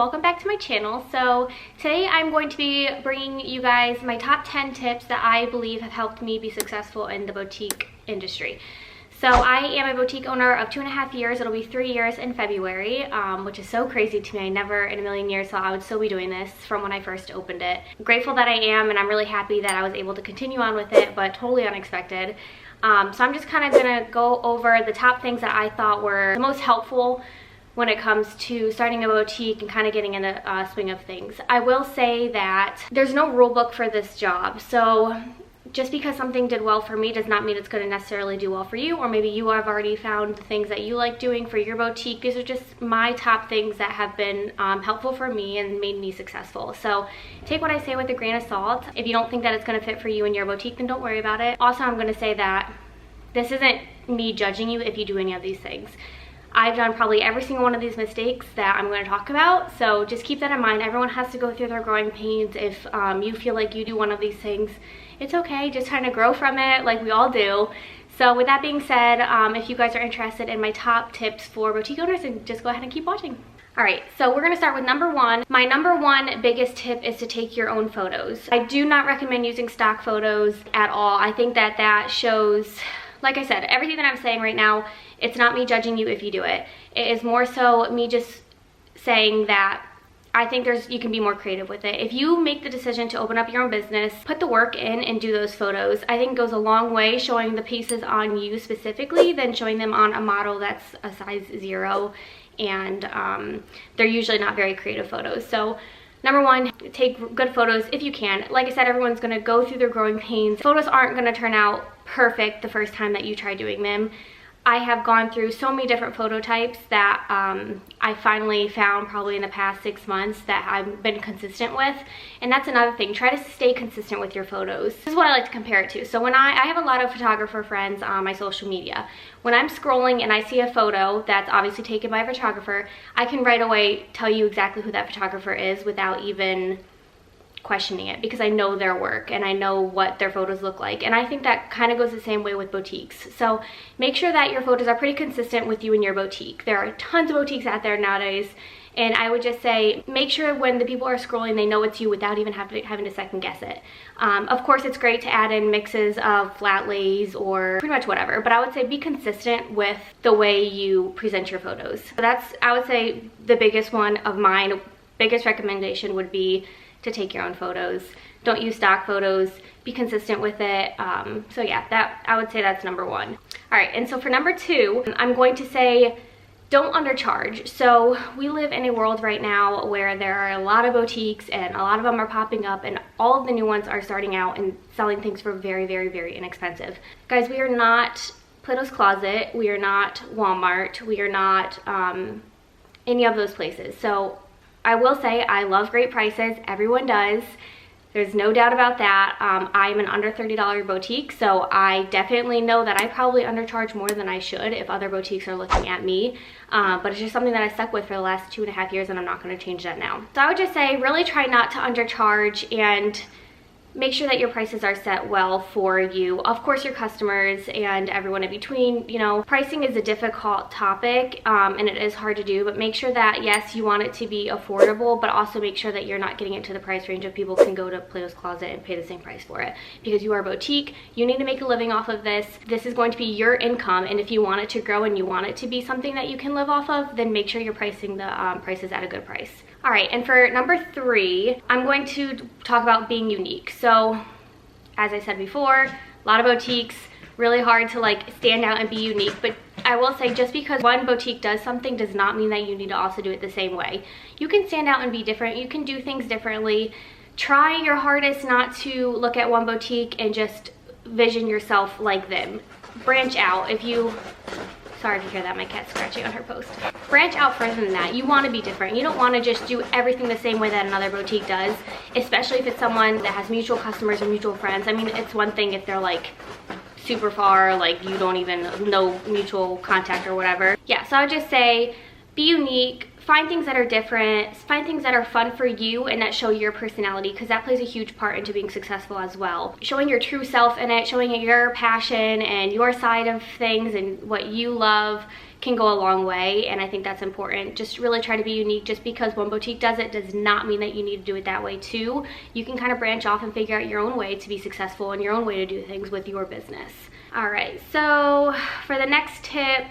welcome back to my channel. So today I'm going to be bringing you guys my top 10 tips that I believe have helped me be successful in the boutique industry. So I am a boutique owner of 2.5 years. It'll be 3 years in February, which is so crazy to me. I never in a million years thought I would still be doing this from when I first opened it. I'm grateful that I am, and I'm really happy that I was able to continue on with it, but totally unexpected. So I'm just kind of gonna go over the top things that I thought were the most helpful when it comes to starting a boutique and kind of getting in a swing of things. I will say that there's no rule book for this job. So just because something did well for me does not mean it's going to necessarily do well for you, or maybe you have already found the things that you like doing for your boutique. These are just my top things that have been helpful for me and made me successful. So take what I say with a grain of salt. If you don't think that it's going to fit for you and your boutique, then don't worry about it. Also, I'm going to say that this isn't me judging you if you do any of these things. I've done probably every single one of these mistakes that I'm going to talk about, so just keep that in mind. Everyone has to go through their growing pains. If you feel like you do one of these things, it's okay, just trying to grow from it like we all do. So with that being said, if you guys are interested in my top tips for boutique owners, then just go ahead and keep watching. Alright, so we're going to start with number one. My number one biggest tip is to take your own photos. I do not recommend using stock photos at all. I think that that shows, like I said, everything that I'm saying right now, it's not me judging you if you do it. It is more so me just saying that I think you can be more creative with it. If you make the decision to open up your own business, put the work in and do those photos. I think it goes a long way showing the pieces on you specifically than showing them on a model that's a size 0, and they're usually not very creative photos. So number one, take good photos if you can. Like I said, everyone's gonna go through their growing pains. Photos aren't gonna turn out perfect the first time that you try doing them. I have gone through so many different photo types that I finally found probably in the past 6 months that I've been consistent with. And that's another thing, try to stay consistent with your photos. This is what I like to compare it to. So when I have a lot of photographer friends on my social media. When I'm scrolling and I see a photo that's obviously taken by a photographer, I can right away tell you exactly who that photographer is without even questioning it, because I know their work and I know what their photos look like. And I think that kind of goes the same way with boutiques. So make sure that your photos are pretty consistent with you and your boutique. There are tons of boutiques out there nowadays, and I would just say make sure when the people are scrolling they know it's you without even having to second guess it. Of course, it's great to add in mixes of flat lays or pretty much whatever, but I would say be consistent with the way you present your photos. So that's, I would say, the biggest one of mine. Biggest recommendation would be to take your own photos. Don't use stock photos, be consistent with it. So yeah, I would say that's number one. All right, and so for number two, I'm going to say don't undercharge. So we live in a world right now where there are a lot of boutiques and a lot of them are popping up, and all of the new ones are starting out and selling things for very, very, very inexpensive. Guys, we are not Plato's Closet, we are not Walmart, we are not any of those places. So I will say I love great prices. Everyone does. There's no doubt about that. I'm an under $30 boutique, so I definitely know that I probably undercharge more than I should if other boutiques are looking at me. But it's just something that I stuck with for the last 2.5 years, and I'm not going to change that now. So I would just say really try not to undercharge and make sure that your prices are set well for you, of course, your customers and everyone in between. You know, pricing is a difficult topic and it is hard to do, but make sure that, yes, you want it to be affordable, but also make sure that you're not getting it to the price range of people can go to Plato's Closet and pay the same price for it. Because you are a boutique, you need to make a living off of this. This is going to be your income, and if you want it to grow and you want it to be something that you can live off of, then make sure you're pricing the prices at a good price. All right, and for number three, I'm going to talk about being unique. So, as I said before, a lot of boutiques, really hard to like stand out and be unique, but I will say just because one boutique does something does not mean that you need to also do it the same way. You can stand out and be different, you can do things differently. Try your hardest not to look at one boutique and just vision yourself like them. Branch out. Sorry to hear that, my cat's scratching on her post. Branch out further than that. You want to be different. You don't want to just do everything the same way that another boutique does, especially if it's someone that has mutual customers or mutual friends. I mean, it's one thing if they're like super far, like you don't even know mutual contact or whatever. Yeah, so I would just say be unique, find things that are different, find things that are fun for you and that show your personality, because that plays a huge part into being successful as well. Showing your true self in it, showing your passion and your side of things and what you love can go a long way, and I think that's important. Just really try to be unique. Just because one boutique does it does not mean that you need to do it that way too. You can kind of branch off and figure out your own way to be successful and your own way to do things with your business. All right, so for the next tip,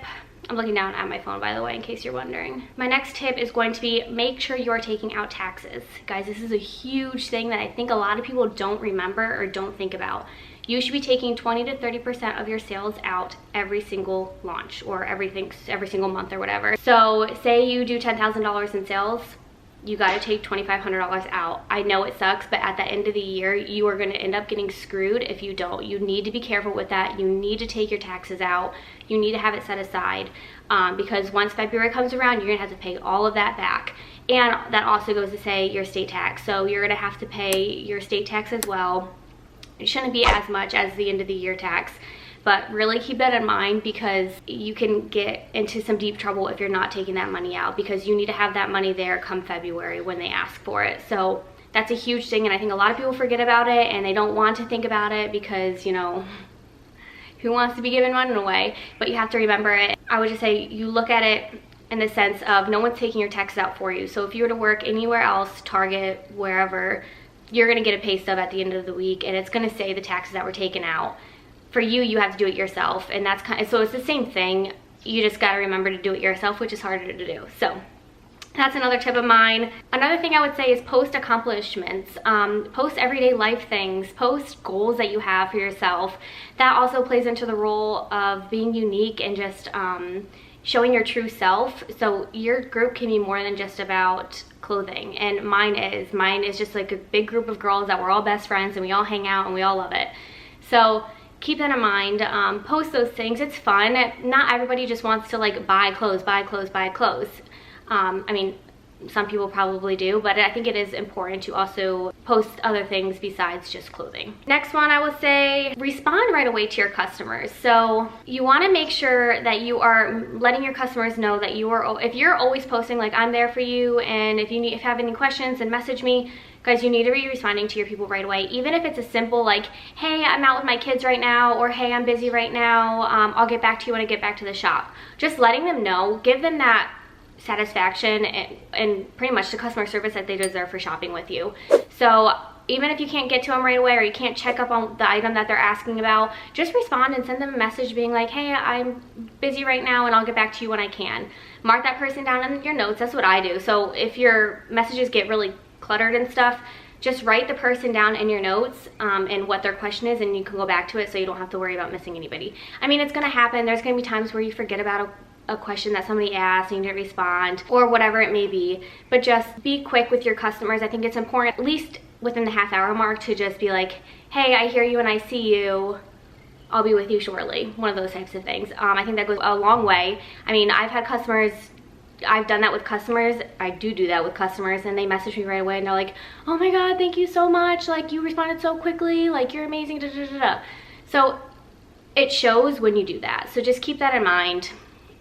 I'm looking down at my phone, by the way, in case you're wondering. My next tip is going to be make sure you're taking out taxes. Guys, this is a huge thing that I think a lot of people don't remember or don't think about. You should be taking 20 to 30% of your sales out every single launch, or every single month or whatever. So say you do $10,000 in sales, you got to take $2,500 out. I know it sucks, but at the end of the year, you are going to end up getting screwed if you don't. You need to be careful with that. You need to take your taxes out. You need to have it set aside, because once February comes around, you're going to have to pay all of that back. And that also goes to say your state tax. So you're going to have to pay your state tax as well. It shouldn't be as much as the end of the year tax, but really keep that in mind, because you can get into some deep trouble if you're not taking that money out, because you need to have that money there come February when they ask for it. So that's a huge thing, and I think a lot of people forget about it and they don't want to think about it because, you know, who wants to be giving money away? But you have to remember it. I would just say you look at it in the sense of no one's taking your taxes out for you. So if you were to work anywhere else, Target, wherever, you're gonna get a pay stub at the end of the week and it's gonna say the taxes that were taken out. For you, you have to do it yourself, and that's kind of, so it's the same thing. You just gotta remember to do it yourself, which is harder to do. So that's another tip of mine. Another thing I would say is post accomplishments, post everyday life things, post goals that you have for yourself. That also plays into the role of being unique and just showing your true self. So your group can be more than just about clothing, and mine is just like a big group of girls that we're all best friends and we all hang out and we all love it. So keep that in mind. Post those things. It's fun. Not everybody just wants to like buy clothes. I mean, some people probably do, but I think it is important to also post other things besides just clothing. Next one, I would say respond right away to your customers. So you want to make sure that you are letting your customers know that you are, if you're always posting like I'm there for you, and if you have any questions, then message me. Guys, you need to be responding to your people right away, even if it's a simple like, hey, I'm out with my kids right now, or hey, I'm busy right now, I'll get back to you when I get back to the shop. Just letting them know, give them that satisfaction and pretty much the customer service that they deserve for shopping with you. So even if you can't get to them right away, or you can't check up on the item that they're asking about, just respond and send them a message being like, hey, I'm busy right now and I'll get back to you when I can. Mark that person down in your notes. That's what I do. So if your messages get really cluttered and stuff, just write the person down in your notes and what their question is, and you can go back to it so you don't have to worry about missing anybody. I mean, it's gonna happen. There's gonna be times where you forget about a question that somebody asked and you didn't respond, or whatever it may be, but just be quick with your customers. I think it's important, at least within the half-hour mark, to just be like, hey, I hear you and I see you, I'll be with you shortly. One of those types of things. I think that goes a long way. I mean, I've had customers, I've done that with customers, I do that with customers, and they message me right away and they're like, oh my god, thank you so much, like you responded so quickly, like you're amazing, da da da da. So it shows when you do that, so just keep that in mind.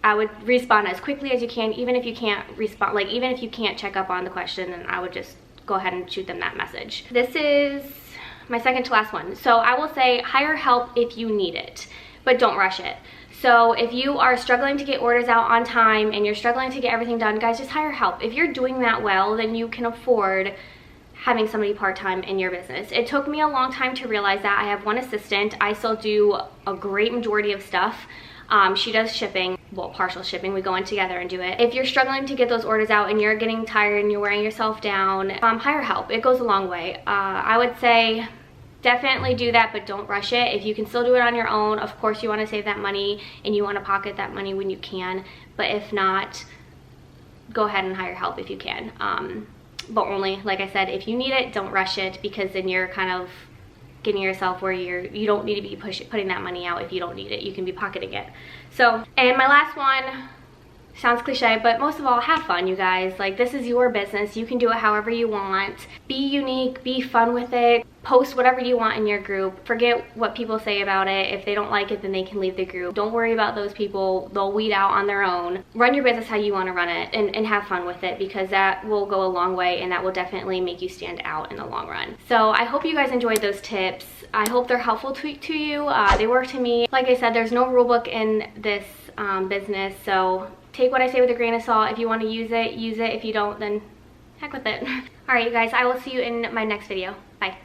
I would respond as quickly as you can, even if you can't respond, like even if you can't check up on the question, then I would just go ahead and shoot them that message. This is my second to last one. So I will say hire help if you need it, but don't rush it. So if you are struggling to get orders out on time and you're struggling to get everything done, guys, just hire help. If you're doing that well, then you can afford having somebody part-time in your business. It took me a long time to realize that. I have one assistant. I still do a great majority of stuff. She does shipping, well, partial shipping. We go in together and do it. If you're struggling to get those orders out and you're getting tired and you're wearing yourself down, hire help. It goes a long way. I would say definitely do that, but don't rush it. If you can still do it on your own, of course you want to save that money and you want to pocket that money when you can. But if not, go ahead and hire help if you can. But only, like I said, if you need it, don't rush it, because then you're kind of getting yourself where you don't need to be putting that money out if you don't need it. You can be pocketing it. So, and my last one, Sounds cliche, but most of all, have fun, you guys. Like, this is your business. You can do it however you want. Be unique, be fun with it. Post whatever you want in your group. Forget what people say about it. If they don't like it, then they can leave the group. Don't worry about those people. They'll weed out on their own. Run your business how you want to run it, and have fun with it, because that will go a long way, and that will definitely make you stand out in the long run. So I hope you guys enjoyed those tips. I hope they're helpful to you. They work to me. Like I said, there's no rule book in this business, so take what I say with a grain of salt. If you want to use it, use it. If you don't, then heck with it. All right, you guys, I will see you in my next video. Bye.